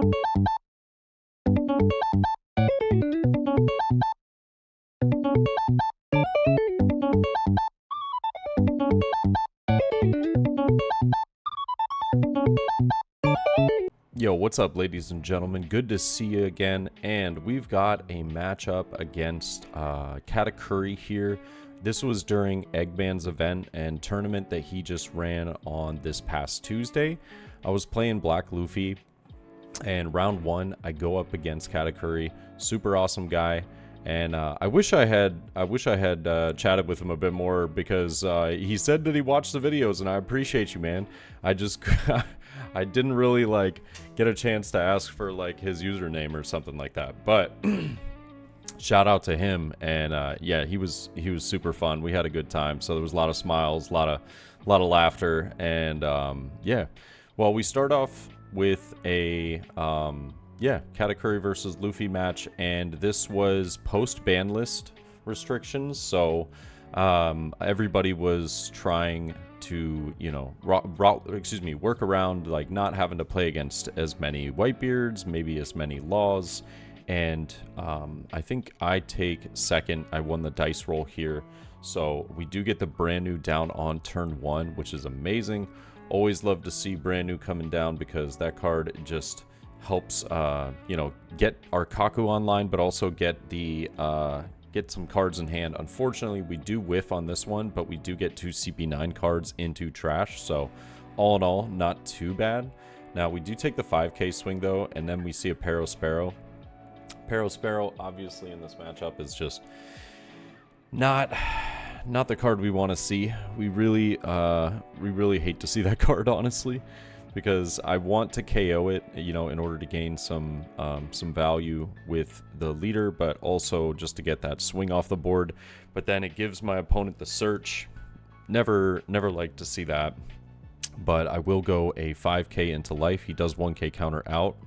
Yo, what's up, ladies and gentlemen? Good to see you again, and we've got a matchup against Katakuri here. This was during Eggman's event and tournament that he just ran on this past Tuesday. I was playing Black Luffy, and round one, I go up against Katakuri. Super awesome guy, and I wish I had chatted with him a bit more, because he said that he watched the videos, and I appreciate you, man. I just I didn't really like get a chance to ask for like his username or something like that, but shout out to him. And yeah, he was super fun. We had a good time, so there was a lot of smiles, a lot of laughter, and yeah. Well, we start off with a yeah, Katakuri versus Luffy match, and this was post ban list restrictions, so everybody was trying to, you know, work around like not having to play against as many Whitebeards, maybe as many Laws, and I think I take second. I won the dice roll here, so we do get the brand new down on turn one, which is amazing. Always love to see brand new coming down, because that card just helps you know, get our Kaku online, but also get the get some cards in hand. Unfortunately, we do whiff on this one, but we do get 2 CP9 cards into trash, so all in all, not too bad. Now, we do take the 5k swing, though, and then we see a Sparrow. Sparrow, obviously, in this matchup is just not the card we want to see. We really hate to see that card, honestly, because I want to KO it, you know, in order to gain some value with the leader, but also just to get that swing off the board. But then it gives my opponent the search. Never like to see that. But I will go a 5k into life. He does 1k counter out,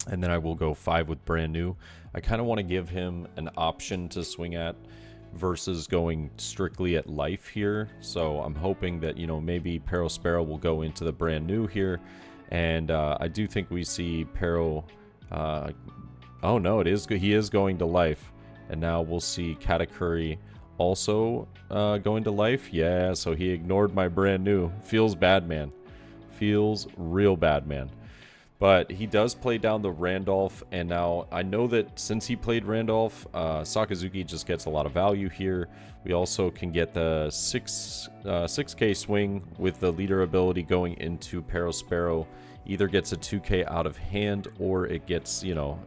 and then I will go 5 with brand new. I kind of want to give him an option to swing at versus going strictly at life here, so I'm hoping that, you know, maybe Sparrow will go into the brand new here, and I do think we see oh no, he is going to life, and now we'll see Katakuri also going to life. Yeah, so he ignored my brand new. Feels bad, man. Feels real bad, man. But he does play down the Randolph, and now I know that since he played Randolph, Sakazuki just gets a lot of value here. We also can get the 6k swing with the leader ability going into Sparrow. Either gets a 2k out of hand, or it gets, you know,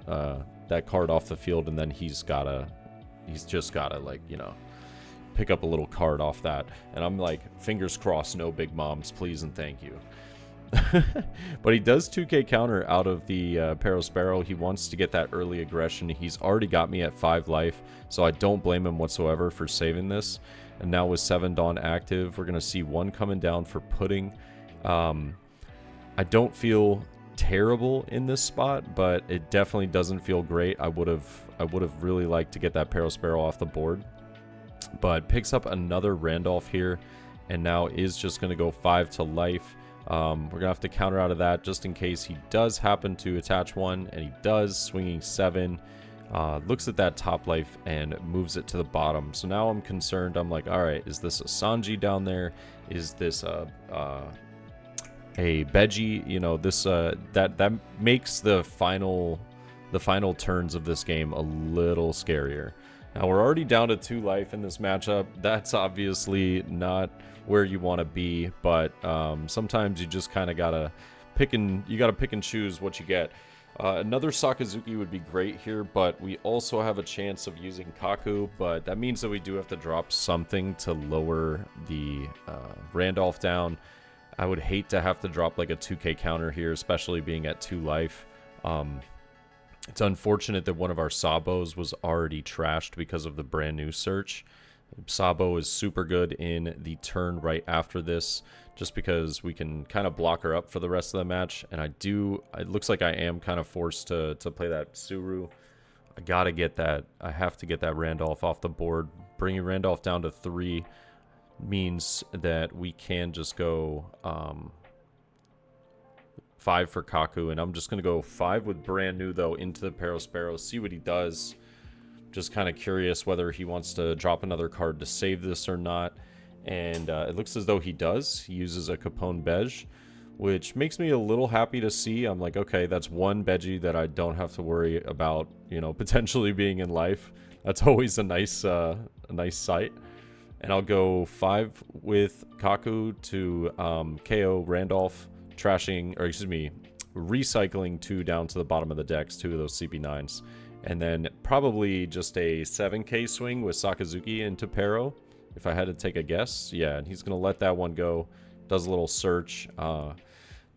that card off the field, and then he's just gotta, like, you know, pick up a little card off that. And I'm like, fingers crossed, no big moms, please and thank you. But he does 2k counter out of the Sparrow. He wants to get that early aggression. He's already got me at 5 life, so I don't blame him whatsoever for saving this. And now with 7 Dawn active, we're going to see 1 coming down for Pudding. I don't feel terrible in this spot, but it definitely doesn't feel great. I would have really liked to get that Sparrow off the board. But picks up another Randolph here, and now is just going to go 5 to life. We're gonna have to counter out of that just in case he does happen to attach 1, and he does, swinging 7. Looks at that top life and moves it to the bottom. So now I'm concerned. I'm like, all right, is this a Sanji down there? Is this a Beji? You know, this that makes the final turns of this game a little scarier. Now we're already down to 2 life in this matchup. That's obviously not where you want to be, but sometimes you just kind of gotta pick and choose what you get. Another Sakazuki would be great here, but we also have a chance of using Kaku, but that means that we do have to drop something to lower the Randolph down. I would hate to have to drop like a 2k counter here, especially being at 2 life. It's unfortunate that one of our Sabos was already trashed because of the brand new search. Sabo is super good in the turn right after this, just because we can kind of block her up for the rest of the match. And it looks like I am kind of forced to play that Suru. I gotta get that. I have to get that Randolph off the board. Bringing Randolph down to 3 means that we can just go 5 for Kaku, and I'm just going to go 5 with brand new, though, into the Parosparrow, see what he does. Just kind of curious whether he wants to drop another card to save this or not. And it looks as though he does. He uses a Capone Beige, which makes me a little happy to see. I'm like, okay, that's one Beige that I don't have to worry about, you know, potentially being in life. That's always a nice sight. And I'll go 5 with Kaku to KO Randolph, trashing, or excuse me, recycling 2 down to the bottom of the decks, 2 of those CP9s. And then probably just a 7k swing with Sakazuki into Pero, if I had to take a guess. Yeah, and he's going to let that one go. Does a little search.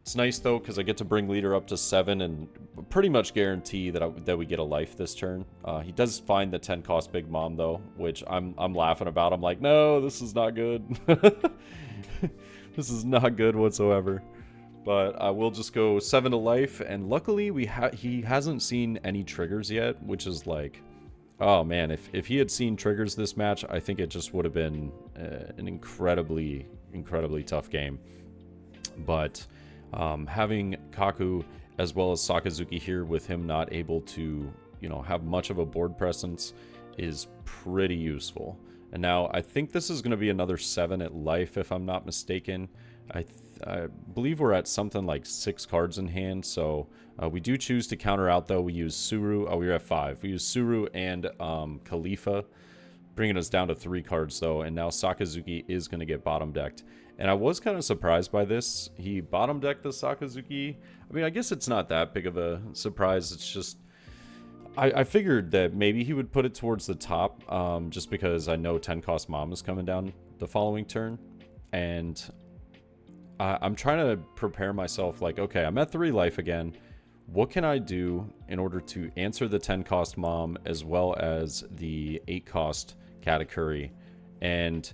It's nice, though, because I get to bring leader up to 7 and pretty much guarantee that we get a life this turn. He does find the 10 cost Big Mom, though, which I'm laughing about. I'm like, no, this is not good. This is not good whatsoever. But I will just go 7 to life, and luckily he hasn't seen any triggers yet, which is like, oh man, if he had seen triggers this match, I think it just would have been an incredibly tough game. But having Kaku as well as Sakazuki here with him not able to, you know, have much of a board presence is pretty useful. And now I think this is going to be another 7 at life, if I'm not mistaken. I believe we're at something like 6 cards in hand, so we do choose to counter out, though. We use Suru. Oh, we're at 5. We use Suru and Khalifa, bringing us down to 3 cards, though, and now Sakazuki is going to get bottom decked. And I was kind of surprised by this. He bottom decked the Sakazuki. I mean, I guess it's not that big of a surprise. It's just, I figured that maybe he would put it towards the top, just because I know 10 cost Mom is coming down the following turn, and I'm trying to prepare myself like, okay, I'm at 3 life again. What can I do in order to answer the 10 cost Mom as well as the 8 cost Katakuri? And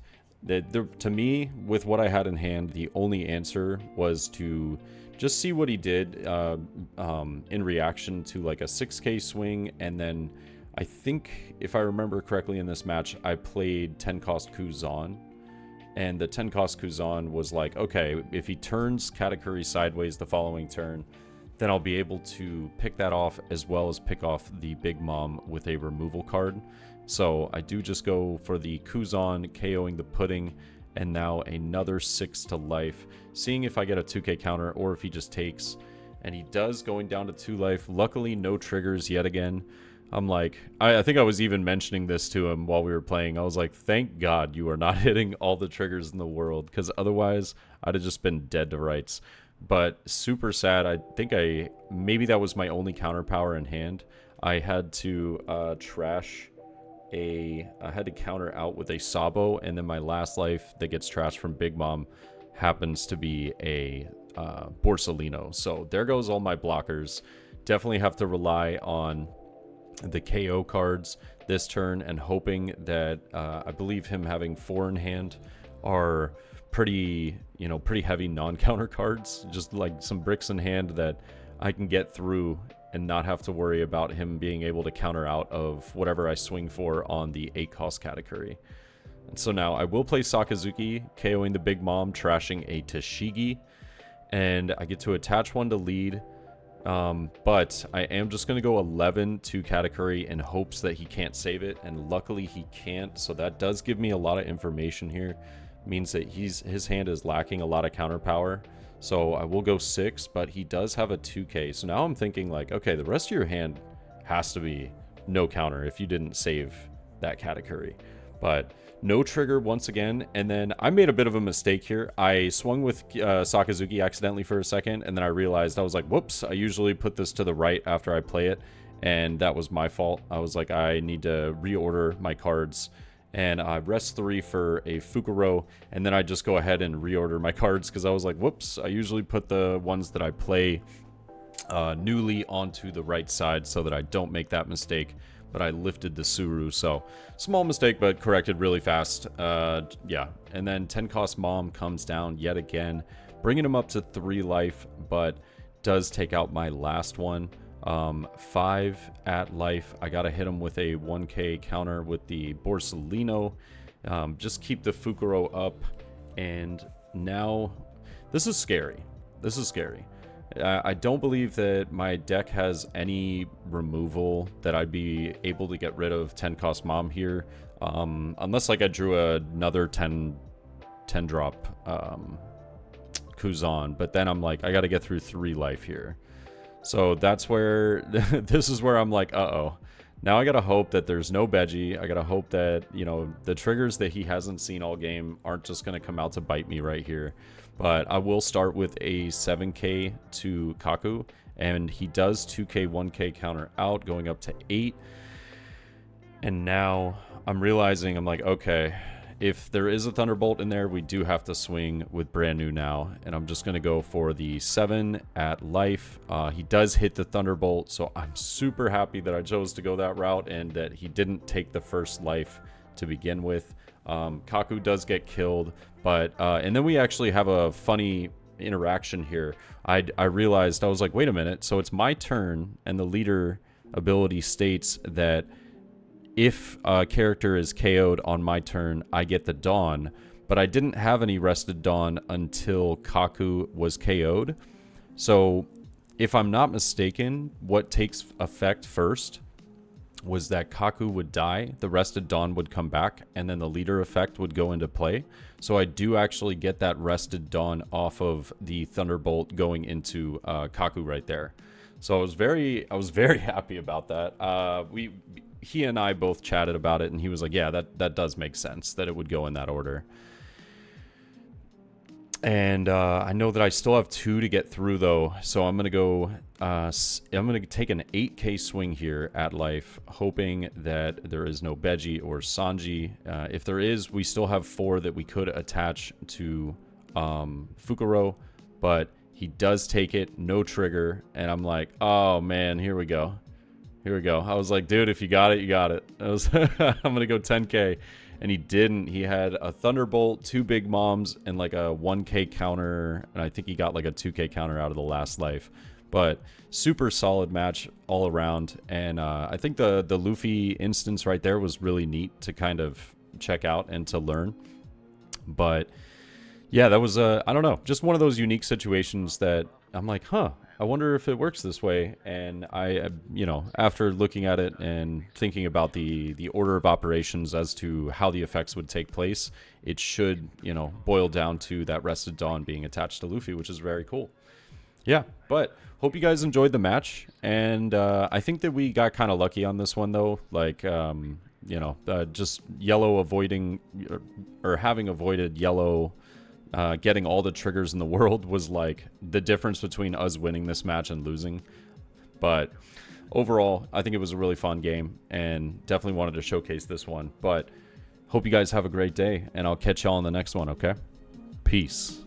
to me, with what I had in hand, the only answer was to just see what he did in reaction to like a 6k swing. And then I think, if I remember correctly in this match, I played 10 cost Kuzan. And the 10 cost Kuzan was like, okay, if he turns Katakuri sideways the following turn, then I'll be able to pick that off as well as pick off the Big Mom with a removal card. So I do just go for the Kuzan, KOing the Pudding, and now another 6 to life, seeing if I get a 2k counter or if he just takes. And he does, going down to 2 life. Luckily, no triggers yet again. I'm like, I think I was even mentioning this to him while we were playing. I was like, thank God you are not hitting all the triggers in the world, because otherwise I'd have just been dead to rights. But super sad. I think maybe that was my only counter power in hand. I had to I had to counter out with a Sabo, and then my last life that gets trashed from Big Mom happens to be a Borsalino. So there goes all my blockers. Definitely have to rely on the KO cards this turn, and hoping that I believe him having 4 in hand are pretty heavy non-counter cards, just like some bricks in hand that I can get through and not have to worry about him being able to counter out of whatever I swing for on the 8 cost Katakuri. And so now I will play Sakazuki, KOing the Big Mom, trashing a Tashigi, and I get to attach 1 to lead. But I am just going to go 11 to Katakuri in hopes that he can't save it, and luckily he can't, so that does give me a lot of information here. Means that his hand is lacking a lot of counter power, so I will go 6, but he does have a 2k, so now I'm thinking like, okay, the rest of your hand has to be no counter if you didn't save that Katakuri. But no trigger once again, and then I made a bit of a mistake here. I swung with Sakazuki accidentally for a second, and then I realized, I was like, whoops, I usually put this to the right after I play it, and that was my fault. I was like, I need to reorder my cards, and I rest 3 for a Fukuro, and then I just go ahead and reorder my cards, because I was like, whoops, I usually put the ones that I play newly onto the right side so that I don't make that mistake. But I lifted the Suru, so small mistake, but corrected really fast. Yeah, and then 10 cost Mom comes down yet again, bringing him up to 3 life, but does take out my last one. 5 at life. I gotta hit him with a 1k counter with the Borsalino. Just keep the Fukuro up, and now this is scary. This is scary. I don't believe that my deck has any removal that I'd be able to get rid of 10 cost Mom here. Unless like I drew another 10 drop Kuzan, but then I'm like, I got to get through 3 life here. So that's where, this is where I'm like, uh-oh. Now I got to hope that there's no Beji. I got to hope that, you know, the triggers that he hasn't seen all game aren't just going to come out to bite me right here. But I will start with a 7k to Kaku, and he does 2k, 1k counter out, going up to 8. And now I'm realizing, I'm like, okay, if there is a Thunderbolt in there, we do have to swing with brand new now. And I'm just going to go for the 7 at life. He does hit the Thunderbolt, so I'm super happy that I chose to go that route and that he didn't take the first life to begin with. Kaku does get killed, but and then we actually have a funny interaction here. I realized, I was like, wait a minute, so it's my turn, and the leader ability states that if a character is KO'd on my turn, I get the Dawn, but I didn't have any rested Dawn until Kaku was KO'd. So if I'm not mistaken, what takes effect first was that Kaku would die, the rested Dawn would come back, and then the leader effect would go into play. So I do actually get that rested Dawn off of the Thunderbolt going into Kaku right there. So I was very happy about that. He and I both chatted about it, and he was like, yeah, that does make sense that it would go in that order. And I know that I still have 2 to get through, though, so I'm going to go, I'm going to take an 8k swing here at life, hoping that there is no Beji or Sanji. If there is, we still have 4 that we could attach to Fukuro, but he does take it, no trigger, and I'm like, oh man, here we go. Here we go. I was like, dude, if you got it, you got it. I'm going to go 10k. And he didn't. He had a Thunderbolt, 2 Big Moms, and like a 1k counter. And I think he got like a 2k counter out of the last life. But super solid match all around. And I think the Luffy instance right there was really neat to kind of check out and to learn. But yeah, that was, I don't know, just one of those unique situations that I'm like, huh, I wonder if it works this way. And I, you know, after looking at it and thinking about the order of operations as to how the effects would take place, it should, you know, boil down to that Rested Dawn being attached to Luffy, which is very cool. Yeah, but hope you guys enjoyed the match. And I think that we got kind of lucky on this one, though. Like, you know, just yellow avoiding or having avoided yellow getting all the triggers in the world was like the difference between us winning this match and losing. But overall, I think it was a really fun game and definitely wanted to showcase this one. But hope you guys have a great day, and I'll catch y'all in the next one, okay? Peace.